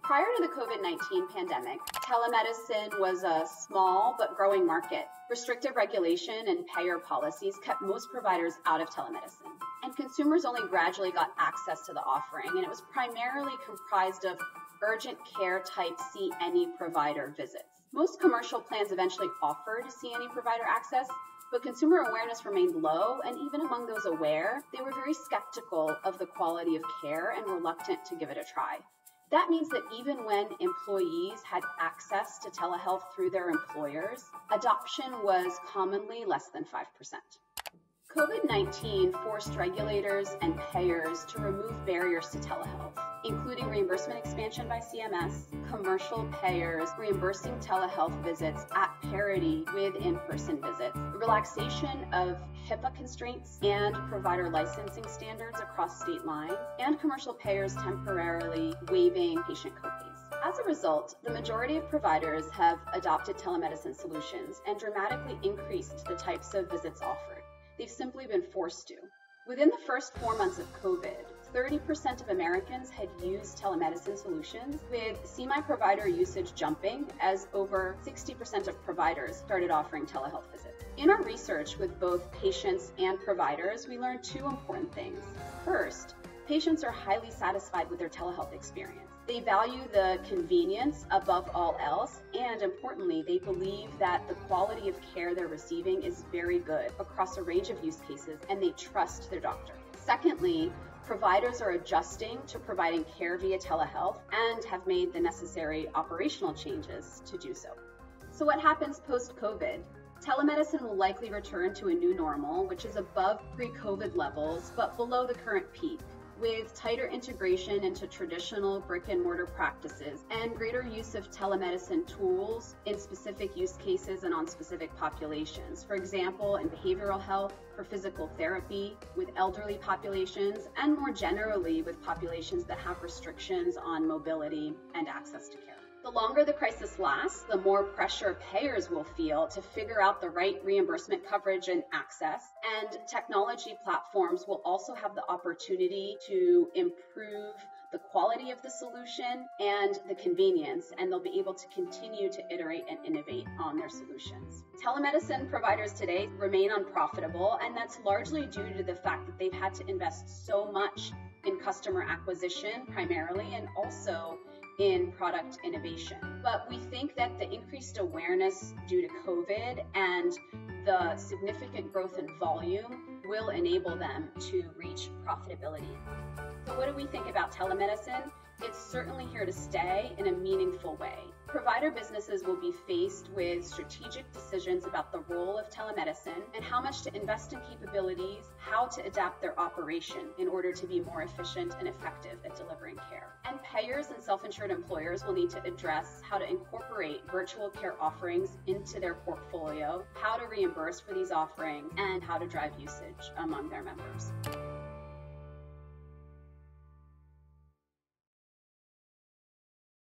Prior to the COVID-19 pandemic, telemedicine was a small but growing market. Restrictive regulation and payer policies kept most providers out of telemedicine, and consumers only gradually got access to the offering, and it was primarily comprised of urgent care type see any provider visits. Most commercial plans eventually offered see any provider access, but consumer awareness remained low, and even among those aware, they were very skeptical of the quality of care and reluctant to give it a try. That means that even when employees had access to telehealth through their employers, adoption was commonly less than 5%. COVID-19 forced regulators and payers to remove barriers to telehealth, including reimbursement expansion by CMS, commercial payers reimbursing telehealth visits at parity with in-person visits, relaxation of HIPAA constraints and provider licensing standards across state lines, and commercial payers temporarily waiving patient copays. As a result, the majority of providers have adopted telemedicine solutions and dramatically increased the types of visits offered. They've simply been forced to. Within the first 4 months of COVID, 30% of Americans had used telemedicine solutions, with See My Provider usage jumping as over 60% of providers started offering telehealth visits. In our research with both patients and providers, we learned two important things. First, patients are highly satisfied with their telehealth experience. They value the convenience above all else, and importantly, they believe that the quality of care they're receiving is very good across a range of use cases, and they trust their doctor. Secondly, providers are adjusting to providing care via telehealth and have made the necessary operational changes to do so. So what happens post-COVID? Telemedicine will likely return to a new normal, which is above pre-COVID levels, but below the current peak, with tighter integration into traditional brick-and-mortar practices and greater use of telemedicine tools in specific use cases and on specific populations. For example, in behavioral health, for physical therapy, with elderly populations, and more generally with populations that have restrictions on mobility and access to care. The longer the crisis lasts, the more pressure payers will feel to figure out the right reimbursement coverage and access, and technology platforms will also have the opportunity to improve the quality of the solution and the convenience, and they'll be able to continue to iterate and innovate on their solutions. Telemedicine providers today remain unprofitable, and that's largely due to the fact that they've had to invest so much in customer acquisition primarily, and also in product innovation. But we think that the increased awareness due to COVID and the significant growth in volume will enable them to reach profitability. So what do we think about telemedicine? It's certainly here to stay in a meaningful way. Provider businesses will be faced with strategic decisions about the role of telemedicine and how much to invest in capabilities, how to adapt their operation in order to be more efficient and effective at delivering care. And payers and self-insured employers will need to address how to incorporate virtual care offerings into their portfolio, how to reimburse for these offerings, and how to drive usage among their members.